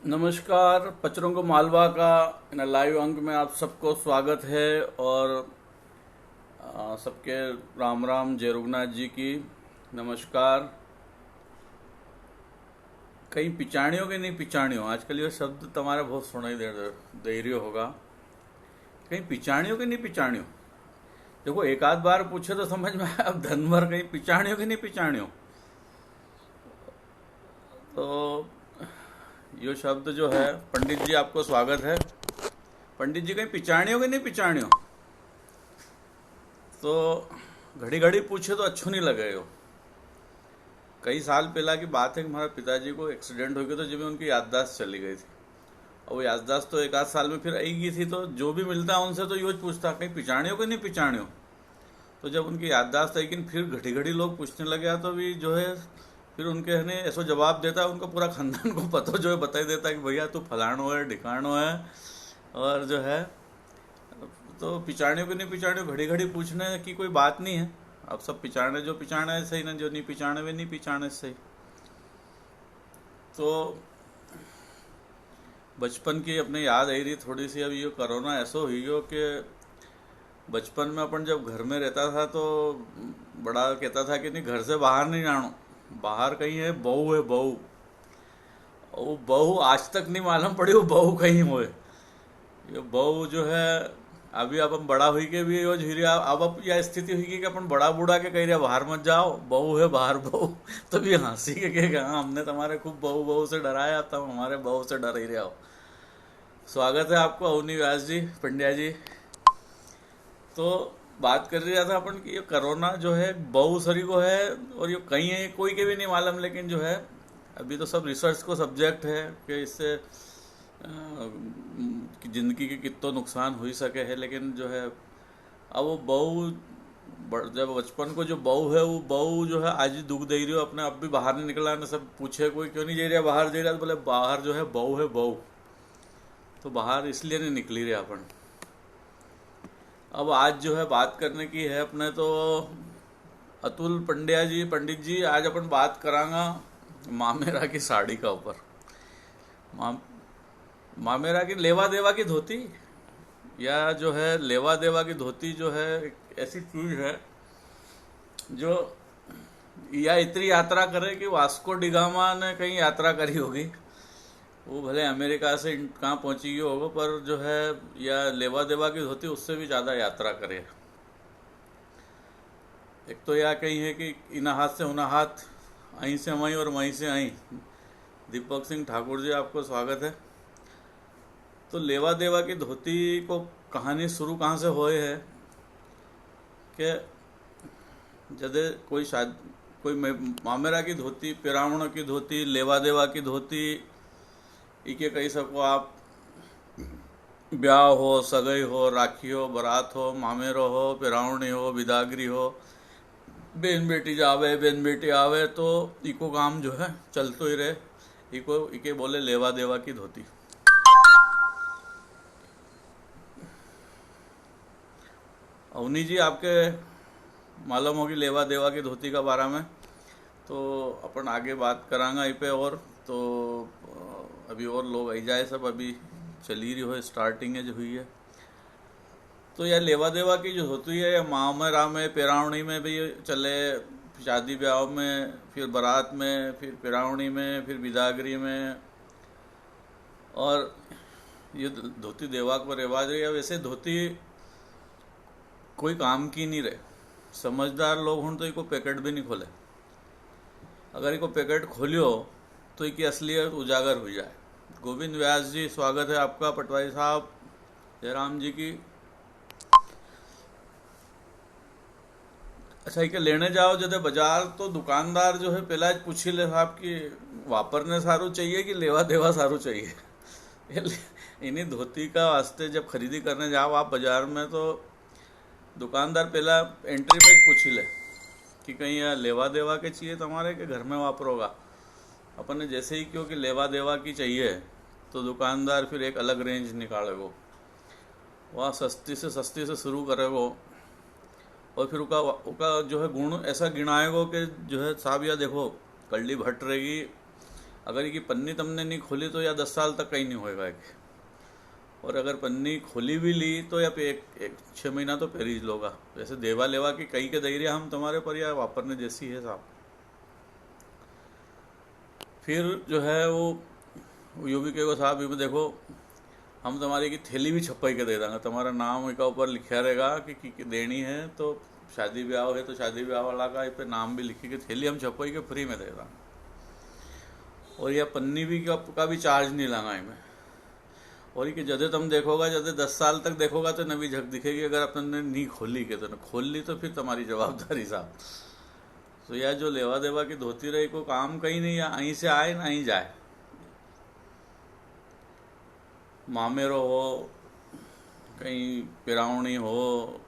नमस्कार। पचरंग मालवा का इन लाइव अंक में आप सबको स्वागत है। और सबके राम राम। जय रघुनाथ जी की नमस्कार। कहीं पिचाणियों के नहीं पिचाणियों, आजकल ये शब्द तुम्हारे बहुत सुनाई दे रही होगा। कहीं पिचाणियों के नहीं पिचाणियों। देखो, एक आध बार पूछे तो समझ में आया, अब धन भर कहीं पिचाणियों के नहीं पिचाणियों। तो ये शब्द जो है, पंडित जी आपको स्वागत है। पंडित जी कहीं पिचाणियों के नहीं पिचाणियों। तो घड़ी घड़ी पूछे तो अच्छो नहीं लगे हो। कई साल पहला की बात है कि हमारे पिताजी को एक्सीडेंट हो गया, तो जब उनकी याददाश्त चली गई थी। और वो याददाश्त तो एक आध साल में फिर आई गई थी, तो जो भी मिलता है उनसे तो यूँ पूछता कहीं पिचाणियों के नहीं पिचाणियों। तो जब उनकी याददाश्त आई, लेकिन फिर घड़ी घड़ी लोग पूछने लगे, तो भी जो है फिर उनके ने ऐसा जवाब देता है, उनका पूरा खानदान को पता जो है बता देता है कि भैया तू फलाणो है ढिकाणो है। और जो है तो पिचाणियों के नहीं पिचाणियों घड़ी घड़ी पूछने की कोई बात नहीं है। अब सब पिचाणे जो पिचाणे है सही ना, जो नहीं पिचाणे वे नहीं पिचाणे सही। तो बचपन की अपने याद आई रही थोड़ी सी। अब ये कोरोना ऐसा हुई हो कि बचपन में अपन जब घर में रहता था तो बड़ा कहता था कि नहीं घर से बाहर नहीं जानो, बाहर कहीं है बहू है बहू। और वो बहू आज तक नहीं मालूम पड़ी वो बहू कहीं हुए। ये बहू जो है अभी अब हम बड़ा हुई के भी वो झीरी अब यह स्थिति हुई कि अपन बड़ा बूढ़ा के कह रहे बाहर मत जाओ, बहू है बाहर बहू। तो भी हंसी के कहेगा हाँ हमने तुम्हारे खूब बहू बहू से डराया, तब हमारे बहू से डर ही रहे हो। स्वागत है आपको अवनी व्यास जी, पंड्या जी। तो बात कर रहा था अपन कि ये कोरोना जो है बहु सरी को है, और ये कहीं है कोई के भी नहीं मालूम, लेकिन जो है अभी तो सब रिसर्च को सब्जेक्ट है कि इससे कि जिंदगी के कितना नुकसान हो ही सके है। लेकिन जो है अब वो बहू जब बचपन को जो बहू है वो बहू जो है आज ही दुख दे रही हो अपने, अब भी बाहर नहीं निकला ना। सब पूछे कोई क्यों नहीं जा रहा बाहर, जा रहा तो बोले बाहर जो है बहू। तो बाहर इसलिए नहीं निकली रहे अपन। अब आज जो है बात करने की है अपने, तो अतुल पंड्या जी पंडित जी आज अपन बात करांगा मामेरा की साड़ी का ऊपर। मा, मामेरा की लेवा देवा की धोती, या जो है लेवा देवा की धोती जो है एक ऐसी चीज है जो या इतनी यात्रा करे कि वास्को डिगामा ने कहीं यात्रा करी होगी। वो भले अमेरिका से कहाँ पहुंची गई होगा, पर जो है या लेवा देवा की धोती उससे भी ज़्यादा यात्रा करे। एक तो यह कही है कि इन हाथ से उन हाथ, अहीं से वहीं और वहीं से अहीं। दीपक सिंह ठाकुर जी आपको स्वागत है। तो लेवा देवा की धोती को कहानी शुरू कहाँ से हुए है कि जदे कोई मामेरा की धोती, पिरावणों की धोती, लेवा देवा की धोती, इके कही सको आप। ब्याह हो, सगाई हो, राखी हो, बारात हो, मामेरो हो, पिरावणी हो, बिदागरी हो, बेन बेटी जावे बेन बेटी आवे, तो इको काम जो है चलते ही रहे। इके बोले लेवा देवा की धोती। अवनी जी आपके मालूम होगी लेवा देवा की धोती का बारे में, तो अपन आगे बात करांगा इस पे। और तो अभी और लोग आई जाए, सब अभी चली रही हो, स्टार्टिंग है जो हुई है। तो यह लेवा देवा की जो होती है, या मामेरा में, पिरावणी में भी चले, शादी ब्याह में, फिर बारात में, फिर पिरावणी में, फिर बिदागरी में। और ये धोती देवा को रिवाज रही है। वैसे धोती कोई काम की नहीं रहे। समझदार लोग हों तो इको पैकेट भी नहीं खोले। अगर इको पैकेट खोलियो तो इसकी असलियत उजागर हो जाए। गोविंद व्यास जी स्वागत है आपका, पटवारी साहब, जयराम जी की। अच्छा, इके लेने जाओ जदे बाजार, तो दुकानदार जो है पहला पूछी ले साहब कि वापरने सारू चाहिए कि लेवा देवा सारू चाहिए। इन्हीं धोती का वास्ते जब खरीदी करने जाओ आप बाजार में, तो दुकानदार पहला एंट्री पे पूछी ले कि कहीं यह लेवा देवा के चाहिए तुम्हारे के घर में वापरोगा। अपन ने जैसे ही क्यों कि लेवा देवा की चाहिए, तो दुकानदार फिर एक अलग रेंज निकालेगो। वह सस्ती से शुरू करेगो, और फिर उका जो है गुण ऐसा गिनाएगो कि जो है साहब या देखो कल्ली भट रहेगी, अगर ये पन्नी तुमने नहीं खोली तो या 10 साल तक कहीं नहीं होएगा एक। और अगर पन्नी खोली भी ली तो या एक 6 महीना तो पेरीज लोगा। वैसे देवा लेवा की कई के धैर्य हम तुम्हारे पर या वापरने जैसी है साहब। फिर जो है वो यूं भी कहो साहब, ये देखो हम तुम्हारी की थैली भी छपाई के दे देंगे, तुम्हारा नाम एक ऊपर लिखा रहेगा कि देनी है, तो शादी ब्याह है तो शादी ब्याह वाला का पे नाम भी लिखी के थैली हम छपाई के फ्री में दे देंगे। और यह पन्नी भी का भी चार्ज नहीं लगा इनमें। और ये कि जदे तुम देखोगा, जदे 10 साल तक देखोगा तो नवी झक दिखेगी। अगर तुमने नहीं खोली के तो न खोल ली तो फिर तुम्हारी जवाबदारी साहब। तो यह जो लेवा देवा की धोती रही को काम कहीं नहीं, यहीं से आए ना ही जाए। मामेरो हो, कहीं पिरावणी हो,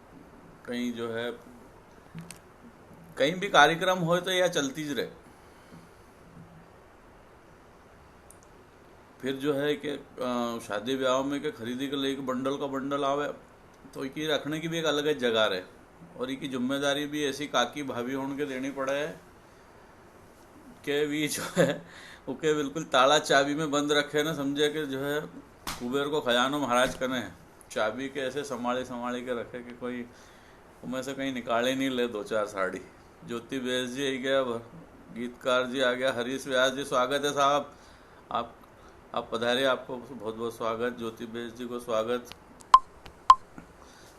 कहीं जो है कहीं भी कार्यक्रम हो तो यह चलती ज रहे। फिर जो है कि शादी ब्याह में के खरीदी के लिए बंडल का बंडल आवे तो ये रखने की भी एक अलग जगह रहे। और ये की जिम्मेदारी भी ऐसी काकी भाभी होने के देनी पड़े है कि भी जो है उके बिल्कुल ताला चाबी में बंद रखे ना, समझे कि जो है कुबेर को खजानो महाराज कने है। चाबी के ऐसे संभाले के रखे कि कोई उनमें से कहीं निकाले नहीं ले 2-4 साड़ी। ज्योति बेस जी आ गया, गीतकार जी आ गया, हरीश व्यास जी स्वागत है साहब। आप पधारे, आपको बहुत बहुत स्वागत। ज्योति बेस जी को स्वागत।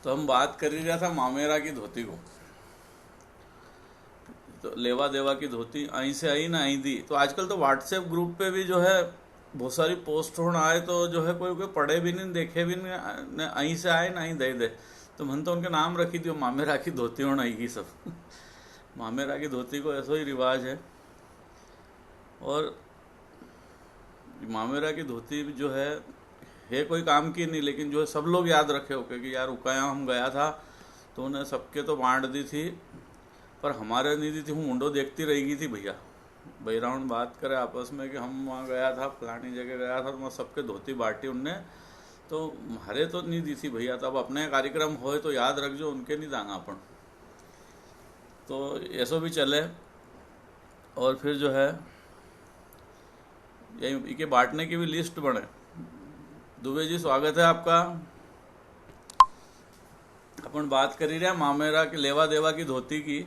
तो हम बात कर ही रहा था मामेरा की धोती को, तो लेवा देवा की धोती आई से आई ना आई दी। तो आजकल तो व्हाट्सएप ग्रुप पे भी जो है बहुत सारी पोस्ट होना आए तो जो है कोई पढ़े भी नहीं देखे भी नहीं, आई से आए ना आई दे दे। तो मन तो उनके नाम रखी थी मामेरा की धोती होना आई सब मामेरा की धोती को ऐसा ही रिवाज है। और मामेरा की धोती जो है कोई काम की नहीं, लेकिन जो है सब लोग याद रखे होके कि यार उकाया हम गया था तो उन्हें सबके तो बांट दी थी पर हमारे नहीं दी थी। हूँ मुंडो देखती रहेगी थी भैया, बैराउंड बात करे आपस में कि हम वहाँ गया था, फलानी जगह गया था, तो वहाँ सबके धोती बांटी उनने, तो हरे तो नहीं दी थी भैया। तो अब अपने कार्यक्रम होए तो याद रख जो उनके नहीं दांगा अपन। तो ऐसा भी चले। और फिर जो है यही के बांटने की भी लिस्ट बने। दुबे जी स्वागत है आपका। अपन बात कर ही रहे मामेरा की लेवा देवा की धोती की।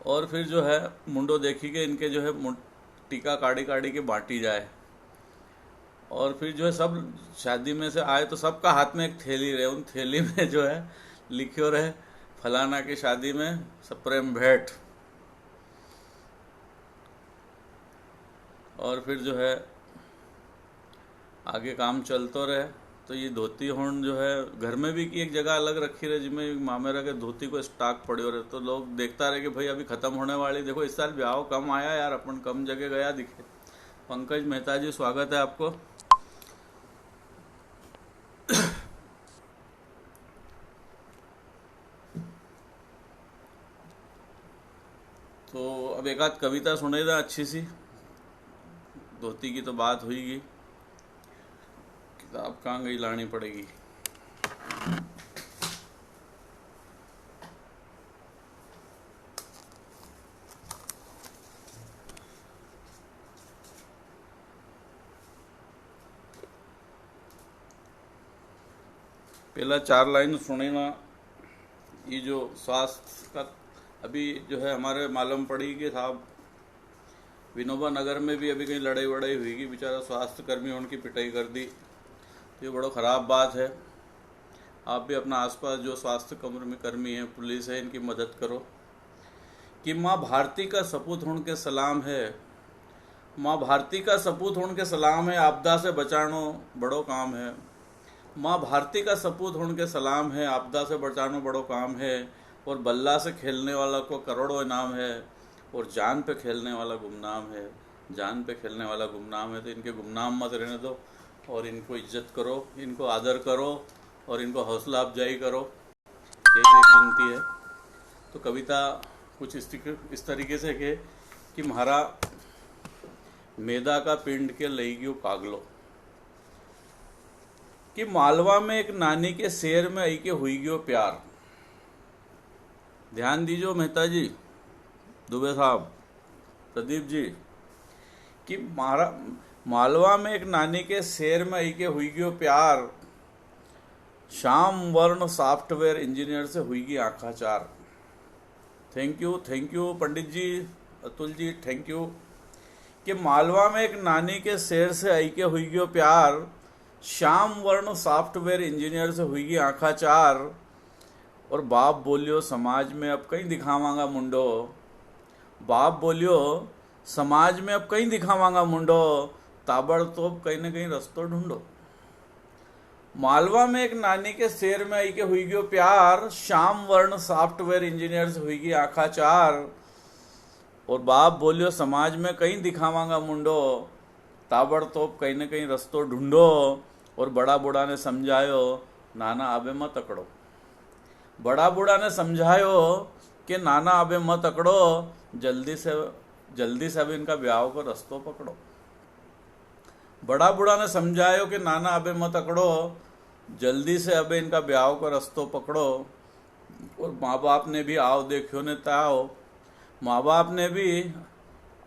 और फिर जो है मुंडो देखी के इनके जो है टीका काड़ी काड़ी के बांटी जाए। और फिर जो है सब शादी में से आए तो सबका हाथ में एक थैली रहे, उन थैली में जो है लिखियो रहे फलाना की शादी में सप्रेम भेंट। और फिर जो है आगे काम चलते रहे। तो ये धोती होन जो है घर में भी की एक जगह अलग रखी रहे जिसमें मामेरा के धोती को स्टॉक पड़े रहे। तो लोग देखता रहे कि भाई अभी खत्म होने वाली, देखो इस साल ब्याह कम आया यार, अपन कम जगह गया दिखे। पंकज मेहता जी स्वागत है आपको। तो अब एक आध कविता सुनेगा अच्छी सी। धोती की तो बात हुईगी, किताब कहाँ गई लानी पड़ेगी। पहला 4 लाइन सुने ना। ये जो स्वास्थ्य का अभी जो है हमारे मालूम पड़ी कि साहब विनोबा नगर में भी अभी कहीं लड़ाई वड़ाई हुई कि बेचारा स्वास्थ्य कर्मी उनकी पिटाई कर दी। तो ये बड़ा ख़राब बात है। आप भी अपना आसपास जो स्वास्थ्य कर्मी है, पुलिस है, इनकी मदद करो। कि माँ भारती का सपूत होने के सलाम है, माँ भारती का सपूत होने के सलाम है, आपदा से बचानो बड़ो काम है। माँ भारती का सपूत होने के सलाम है, आपदा से बचानो बड़ो काम है। और बल्ला से खेलने वाला को करोड़ों इनाम है, और जान पे खेलने वाला गुमनाम है। जान पे खेलने वाला गुमनाम है। तो इनके गुमनाम मत रहने दो और इनको इज्जत करो, इनको आदर करो और इनको हौसला अफजाई करो। यही एक विनती है। तो कविता कुछ इस तरीके से कि म्हारा मेदा का पिंड के लई गयो कागलो। कि मालवा में एक नानी के शेर में आई के हुई गयो प्यार। ध्यान दीजिए मेहता जी, दुबे साहब, प्रदीप जी। कि मालवा में एक नानी के शेर में आई के हुई गयो प्यार, श्याम वर्ण सॉफ्टवेयर इंजीनियर से हुई गई आंखाचार। Thank you Pandit ji, Atul ji, thank you. कि मालवा में एक नानी के शेर से आई के हुई गयो प्यार, श्याम वर्ण सॉफ्टवेयर इंजीनियर से हुई गई आंखाचार। और बाप बोलियो समाज में अब कहीं दिखावांगा मुंडो, बाप बोलियो समाज में अब कहीं दिखावांगा मुंडो, ताबड़तोड़ कहीं न कहीं रस्तो ढूंढो। मालवा में एक नानी के शेर में आई के हुई गयो प्यार, श्याम वर्ण सॉफ्टवेयर इंजीनियर से हुई गई आंखाचार। और बाप बोलियो समाज में कहीं दिखावांगा मुंडो, ताबड़तोड़ कहीं न कहीं रस्तो ढूंढो। और बड़ा बूढ़ा ने समझायो नाना आबे मत अकड़ो, बड़ा बूढ़ा ने समझायो कि नाना आबे मत अकड़ो, जल्दी से अब इनका ब्याह को रस्तो पकड़ो। बड़ा बूढ़ा ने समझायो कि नाना अबे मत अकड़ो, जल्दी से अब इनका ब्याह को रस्तो पकड़ो। और माँ बाप ने भी आओ देखियो ने ताओ, माँ बाप ने भी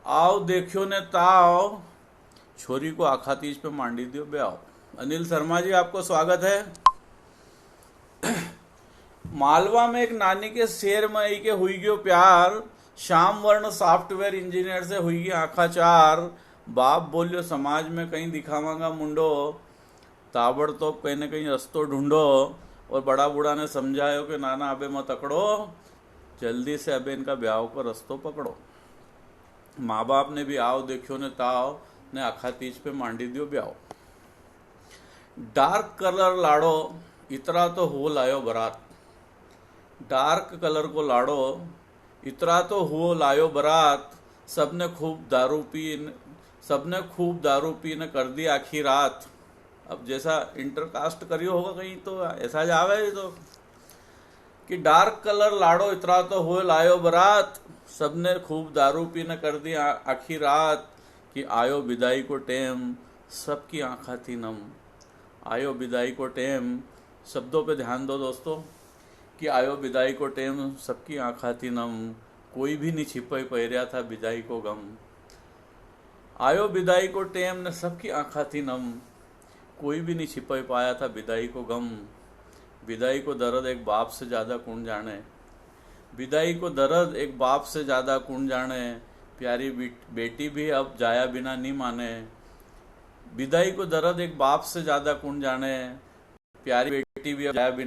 आओ देखियो ने ताओ, छोरी को आखातीज पे मांडी दियो ब्याह। अनिल शर्मा जी, आपको स्वागत है। मालवा में एक नानी के शेर में आई के हुई गयो प्यार, श्याम वर्ण सॉफ्टवेयर इंजीनियर से हुई गई आंखाचार। बाप बोलियो समाज में कहीं दिखावांगा मुंडो, ताबड़तोड़ कहीं न कहीं रस्तो ढूंढो। और बड़ा बूढ़ा ने समझायो कि नाना अबे मत अकड़ो, जल्दी से अबे इनका ब्याह को रस्तो पकड़ो। माँ बाप ने भी आओ देखियो ने ताओ ने आखातीज पे मांडी दियो ब्याह। डार्क कलर लाड़ो इतरा तो हो लायो बरात, डार्क कलर को लाड़ो इतरा तो हो लायो बरात। सबने खूब दारू पी ने कर दी आखी रात। अब जैसा इंटरकास्ट करियो होगा कहीं तो ऐसा जावे तो कि डार्क कलर लाड़ो इतरा तो हो लायो बरात, सबने खूब दारू पी ने कर दी आखी रात। कि आयो विदाई को टेम सबकी आँखा थी नम, आयो विदाई को टेम, शब्दों पे ध्यान दो दोस्तों। कि आयो विदाई को टेम सबकी आँखा थी नम, कोई भी नहीं छिपे पहिरया था विदाई को गम। आयो विदाई को टेम ने सबकी आँखा थी नम, कोई भी नहीं छिपे पाया था विदाई को गम। विदाई को दर्द एक बाप से ज़्यादा कौन जाने, विदाई को दर्द एक बाप से ज़्यादा कौन जाने। प्यारी बेटी भी अब जाया बिना नहीं माने, विदाई को दर्द एक बाप से ज़्यादा कौन जाने। प्यारी बेटी भी अब जाया बिना